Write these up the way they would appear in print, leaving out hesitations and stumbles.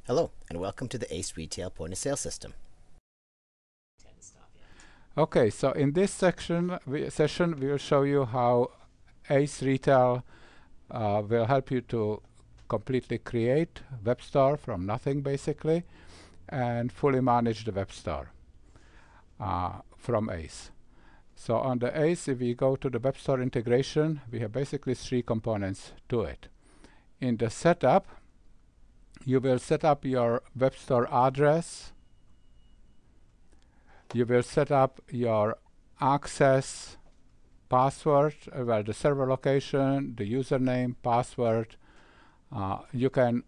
Hello, and welcome to the ACE Retail Point of Sale System. Okay, so in this session we will show you how ACE Retail will help you to completely create Webstore from nothing, basically, and fully manage the Webstore from ACE. So on the ACE, if we go to the Webstore integration, we have basically three components to it. In the setup, you will set up your Webstore address. You will set up your access password, well, the server location, the username, password. You can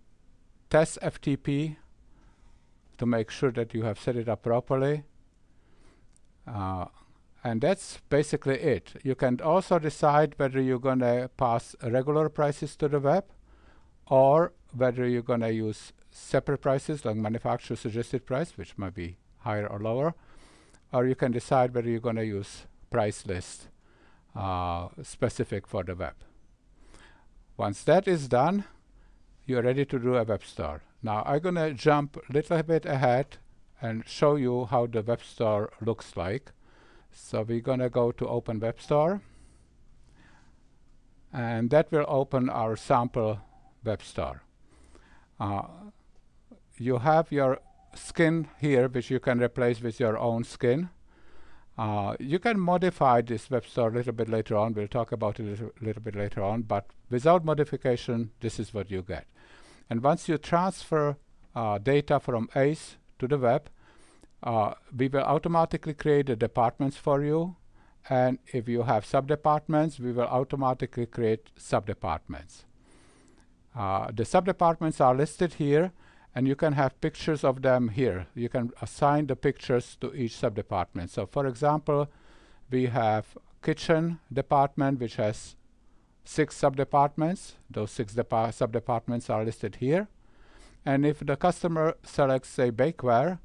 test FTP to make sure that you have set it up properly. And that's basically it. You can also decide whether you're going to pass regular prices to the web or whether you're going to use separate prices like manufacturer suggested price, which might be higher or lower, or you can decide whether you're going to use price list specific for the web. Once that is done, you're ready to do a web store. Now I'm going to jump a little bit ahead and show you how the web store looks like. So we're going to go to Open Web Store, and that will open our sample web store. You have your skin here, which you can replace with your own skin. You can modify this web store a little bit later on. We'll talk about it a little bit later on, but without modification, this is what you get. And once you transfer data from ACE to the web, we will automatically create the departments for you. And if you have sub-departments, we will automatically create sub-departments. The sub-departments are listed here, and you can have pictures of them here. You can assign the pictures to each sub-department. So for example, we have kitchen department, which has 6 sub-departments. Those 6 sub-departments are listed here. And if the customer selects, say, bakeware,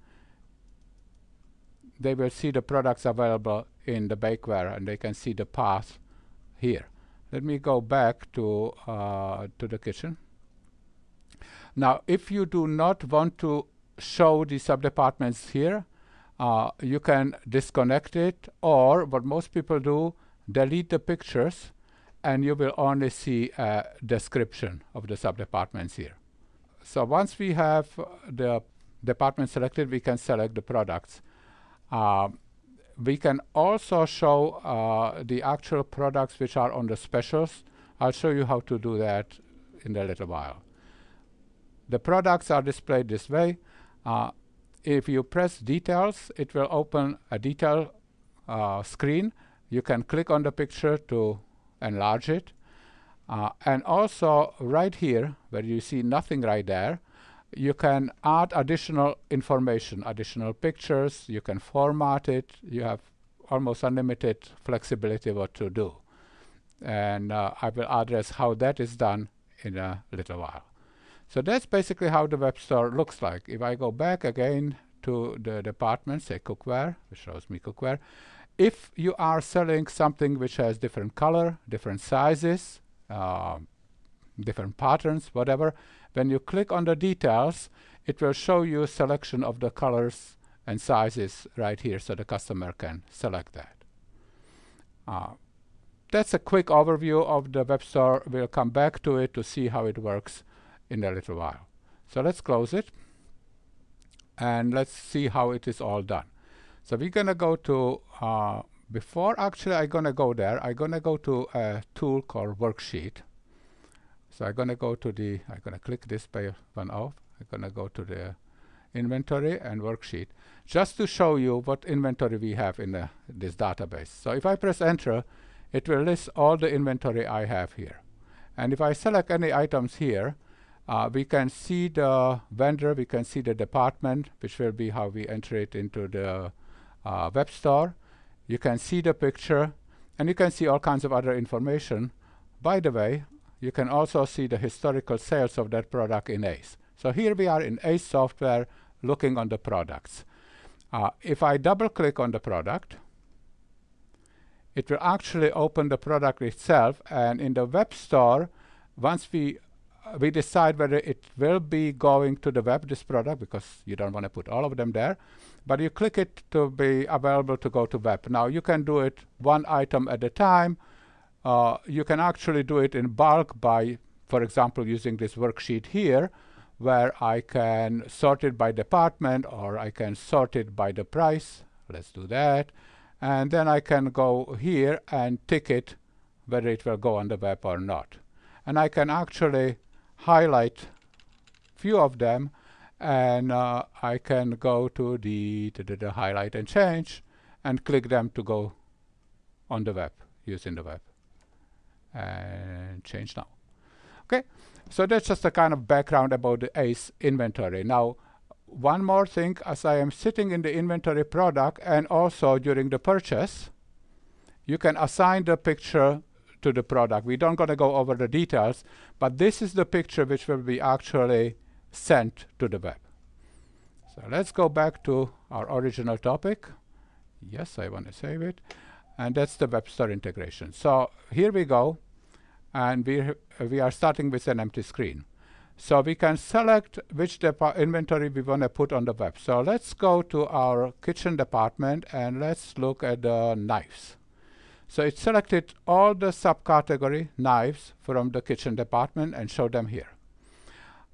they will see the products available in the bakeware, and they can see the path here. Let me go back to the kitchen. Now, if you do not want to show the sub-departments here, you can disconnect it, or what most people do, delete the pictures, and you will only see a description of the sub-departments here. So once we have the department selected, we can select the products. We can also show the actual products which are on the specials. I'll show you how to do that in a little while. The products are displayed this way. If you press details, it will open a detail screen. You can click on the picture to enlarge it. And also right here, where you see nothing right there, you can add additional information, additional pictures. You can format it. You have almost unlimited flexibility what to do. And I will address how that is done in a little while. So that's basically how the web store looks like. If I go back again to the department, say cookware, which shows me cookware, if you are selling something which has different color, different sizes, different patterns, whatever, when you click on the details, it will show you a selection of the colors and sizes right here, so the customer can select that. That's a quick overview of the web store. We'll come back to it to see how it works in a little while. So let's close it, and let's see how it is all done. So we're going to go to, before actually I'm going to go there, I'm going to go to a tool called Worksheet. So I'm going to go to I'm going to click this one off. I'm going to go to the inventory and worksheet, just to show you what inventory we have in this database. So if I press enter, it will list all the inventory I have here. And if I select any items here, we can see the vendor, we can see the department, which will be how we enter it into the web store. You can see the picture, and you can see all kinds of other information. By the way, you can also see the historical sales of that product in ACE. So here we are in ACE software looking on the products. If I double click on the product, it will actually open the product itself, and in the web store, once we we decide whether it will be going to the web, this product, because you don't want to put all of them there. But you click it to be available to go to web. Now you can do it one item at a time. You can actually do it in bulk by, for example, using this worksheet here, where I can sort it by department, or I can sort it by the price. Let's do that. And then I can go here and tick it whether it will go on the web or not. And I can actually highlight few of them, and I can go to the highlight and change and click them to go on the web, using the web. And change now. Okay, so that's just a kind of background about the ACE inventory. Now, one more thing, as I am sitting in the inventory product and also during the purchase, you can assign the picture to the product. We don't gonna go over the details, but this is the picture which will be actually sent to the web. So let's go back to our original topic. Yes, I want to save it. And that's the Webstore integration. So here we go. And we are starting with an empty screen. So we can select which inventory we want to put on the web. So let's go to our kitchen department and let's look at the knives. So it selected all the subcategory knives from the kitchen department and show them here.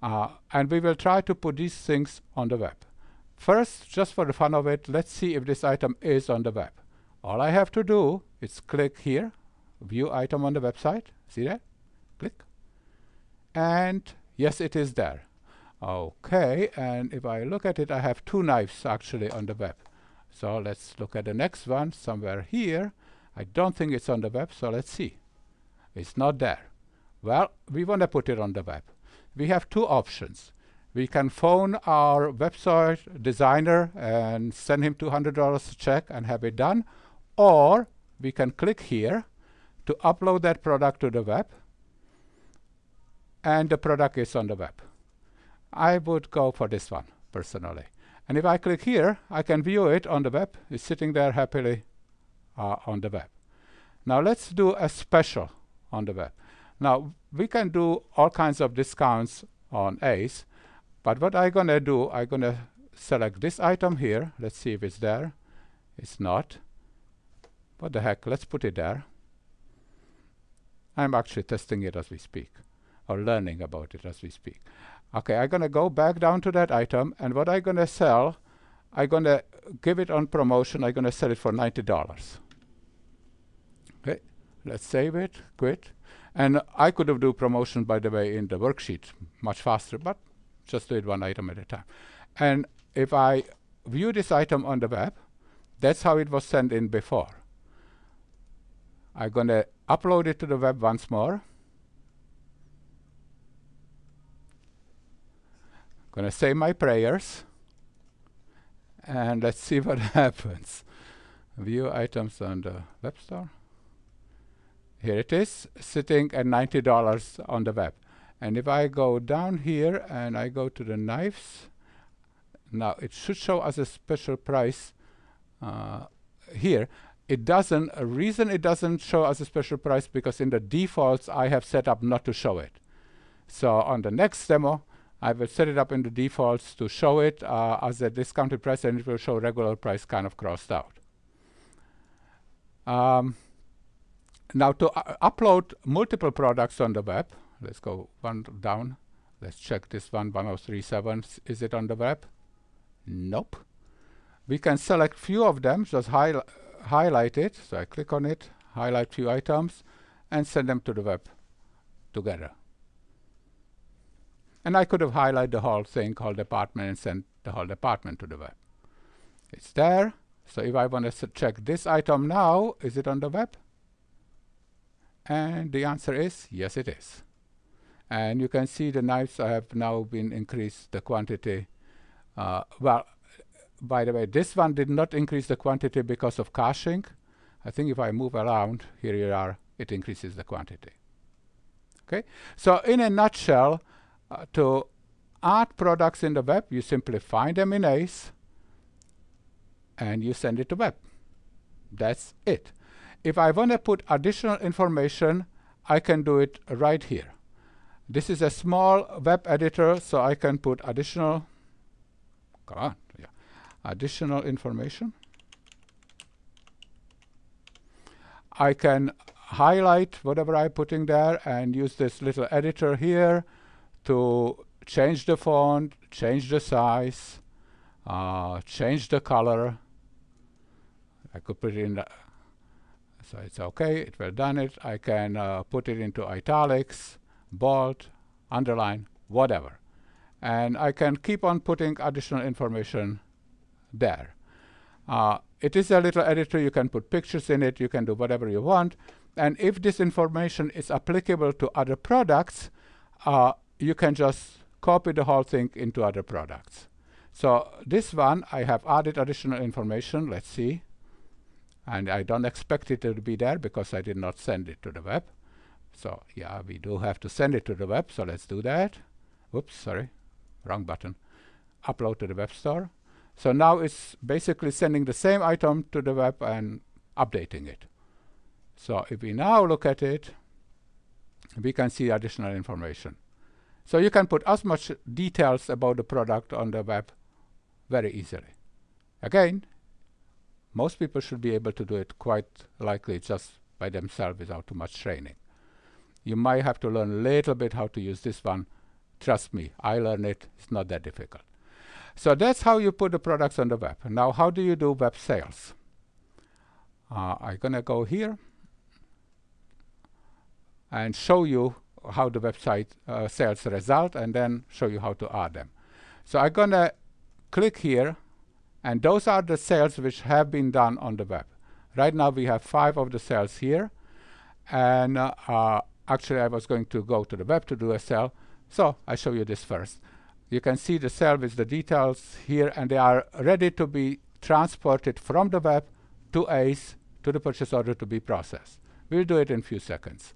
And we will try to put these things on the web. First, just for the fun of it, let's see if this item is on the web. All I have to do is click here, view item on the website. See that? Click. And yes, it is there. Okay, and if I look at it, I have two knives actually on the web. So let's look at the next one somewhere here. I don't think it's on the web, so let's see. It's not there. Well, we want to put it on the web. We have two options. We can phone our website designer and send him $200 check and have it done, or we can click here to upload that product to the web, and the product is on the web. I would go for this one personally. And if I click here, I can view it on the web. It's sitting there happily on the web. Now let's do a special on the web. Now we can do all kinds of discounts on ACE, but what I'm gonna do, I'm gonna select this item here. Let's see if it's there. It's not. What the heck, let's put it there. I'm actually testing it as we speak, or learning about it as we speak. Okay, I'm gonna go back down to that item, and what I'm gonna sell, I'm gonna give it on promotion. I'm gonna sell it for $90. Okay, let's save it, quit. And I could have do promotion, by the way, in the worksheet much faster, but just do it one item at a time. And if I view this item on the web, that's how it was sent in before. I'm gonna upload it to the web once more. Gonna say my prayers, and let's see what happens. View items on the Webstore. Here it is, sitting at $90 on the web. And if I go down here and I go to the knives, now it should show as a special price here. It doesn't. A reason it doesn't show as a special price, because in the defaults I have set up not to show it. So on the next demo, I will set it up in the defaults to show it as a discounted price, and it will show regular price kind of crossed out. Now to upload multiple products on the web, let's go one down. Let's check this one, 1037. Is it on the web? Nope. We can select few of them, just highlight it. So I click on it, highlight few items, and send them to the web together. And I could have highlighted the whole thing, whole department, and sent the whole department to the web. It's there. So if I want to check this item now, is it on the web? And the answer is yes, it is. And you can see the knives have now been increased the quantity. Well, by the way, this one did not increase the quantity because of caching. I think if I move around, here you are, it increases the quantity. Okay, so in a nutshell, to add products in the web, you simply find them in ACE and you send it to web. That's it. If I want to put additional information, I can do it right here. This is a small web editor, so I can put additional additional information. I can highlight whatever I'm putting there and use this little editor here to change the font, change the size, change the color. I could put it in so it's okay, it will done it. I can put it into italics, bold, underline, whatever. And I can keep on putting additional information there. It is a little editor. You can put pictures in it. You can do whatever you want. And if this information is applicable to other products, you can just copy the whole thing into other products. So this one, I have added additional information. Let's see. And I don't expect it to be there because I did not send it to the web. So yeah, we do have to send it to the web. So let's do that. Oops, sorry, wrong button. Upload to the web store. So now it's basically sending the same item to the web and updating it. So if we now look at it, we can see additional information. So you can put as much details about the product on the web very easily. Again, most people should be able to do it quite likely just by themselves without too much training. You might have to learn a little bit how to use this one. Trust me, I learned it. It's not that difficult. So that's how you put the products on the web. Now, how do you do web sales? I'm going to go here and show you how the website sales result, and then show you how to add them. So I'm going to click here, and those are the sales which have been done on the web. Right now we have 5 of the sales here, and actually I was going to go to the web to do a sale, so I show you this first. You can see the cell with the details here, and they are ready to be transported from the web to ACE to the purchase order to be processed. We'll do it in a few seconds.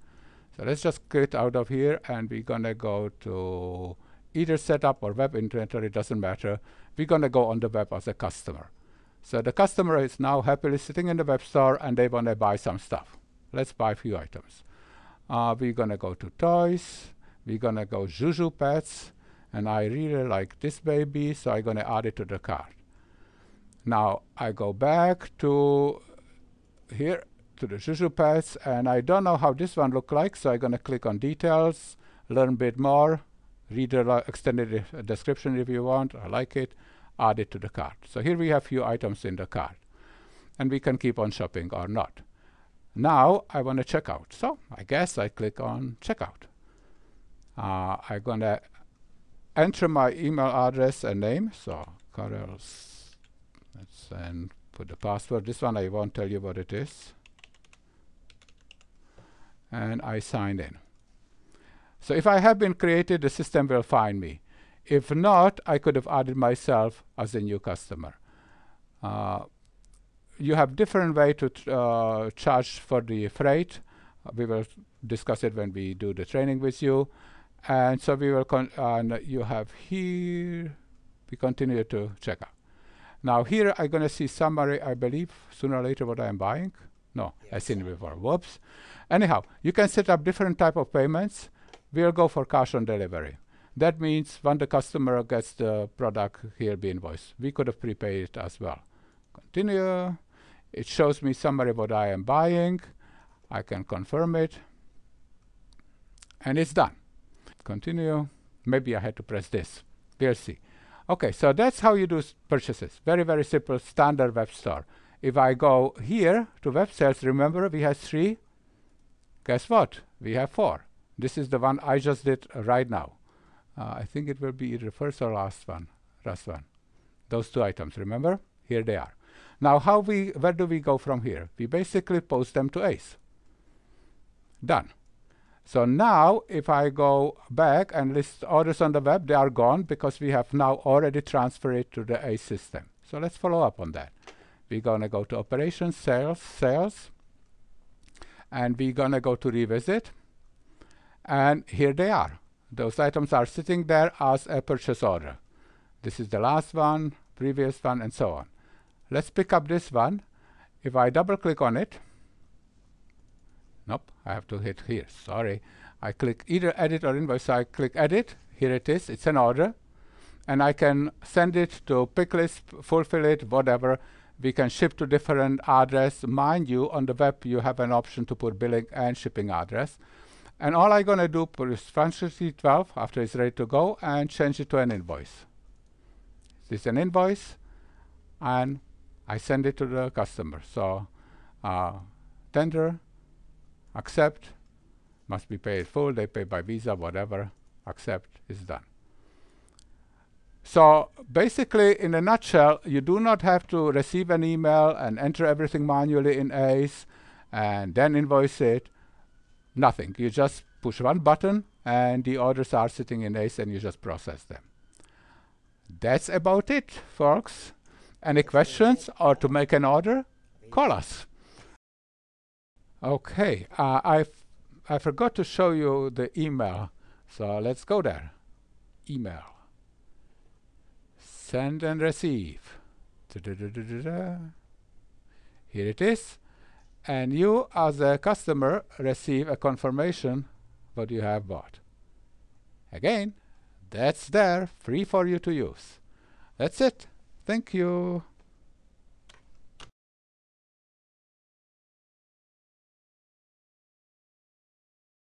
So let's just quit out of here, and we're going to go to either setup or web inventory, it doesn't matter. We're going to go on the web as a customer. So the customer is now happily sitting in the web store, and they want to buy some stuff. Let's buy a few items. We're going to go to toys. We're going to go Juju pets. And I really like this baby, so I'm going to add it to the cart. Now I go back to here to the Juju pets, and I don't know how this one looks like, so I'm going to click on details, learn a bit more, read the extended description if you want. I like it. Add it to the cart. So here we have few items in the cart, and we can keep on shopping or not. Now I want to check out, so I guess I click on checkout. I'm going to enter my email address and name, so Karel's, and put the password. This one I won't tell you what it is. And I sign in. So if I have been created, the system will find me. If not, I could have added myself as a new customer. You have different way to charge for the freight. We will discuss it when we do the training with you. And so we will, and you have here, we continue to check out. Now here I'm going to see summary, I believe, sooner or later what I am buying. No, yes. I've seen it before, whoops. Anyhow, you can set up different type of payments. We'll go for cash on delivery. That means when the customer gets the product, he'll be invoiced. We could have prepaid it as well. Continue. It shows me summary what I am buying. I can confirm it. And it's done. Continue. Maybe I had to press this. We'll see. Okay, so that's how you do purchases. Very, very simple, standard web store. If I go here to web sales, remember we have 3. Guess what? We have 4. This is the one I just did right now. I think it will be either first or last one. Those 2 items, remember? Here they are. Now, where do we go from here? We basically post them to ACE. Done. So now, if I go back and list orders on the web, they are gone because we have now already transferred it to the ACE system. So let's follow up on that. We're going to go to operations, sales, and we're going to go to revisit. And here they are. Those items are sitting there as a purchase order. This is the last one, previous one, and so on. Let's pick up this one. If I double click on it, nope, I have to hit here. Sorry. I click either edit or invoice. So I click edit. Here it is. It's an order. And I can send it to pick list, fulfill it, whatever. We can ship to different address. Mind you, on the web, you have an option to put billing and shipping address. And all I'm going to do is functionality 12 after it's ready to go and change it to an invoice. This is an invoice, and I send it to the customer. So tender, accept, must be paid full, they pay by Visa, whatever, accept, is done. So basically, in a nutshell, you do not have to receive an email and enter everything manually in ACE and then invoice it. Nothing. You just push one button and the orders are sitting in ACE and you just process them. That's about it, folks. Any questions or to make an order? Call us. Okay, I forgot to show you the email, so let's go there. Email. Send and receive. Here it is. And you, as a customer, receive a confirmation what you have bought. Again, that's there, free for you to use. That's it. Thank you.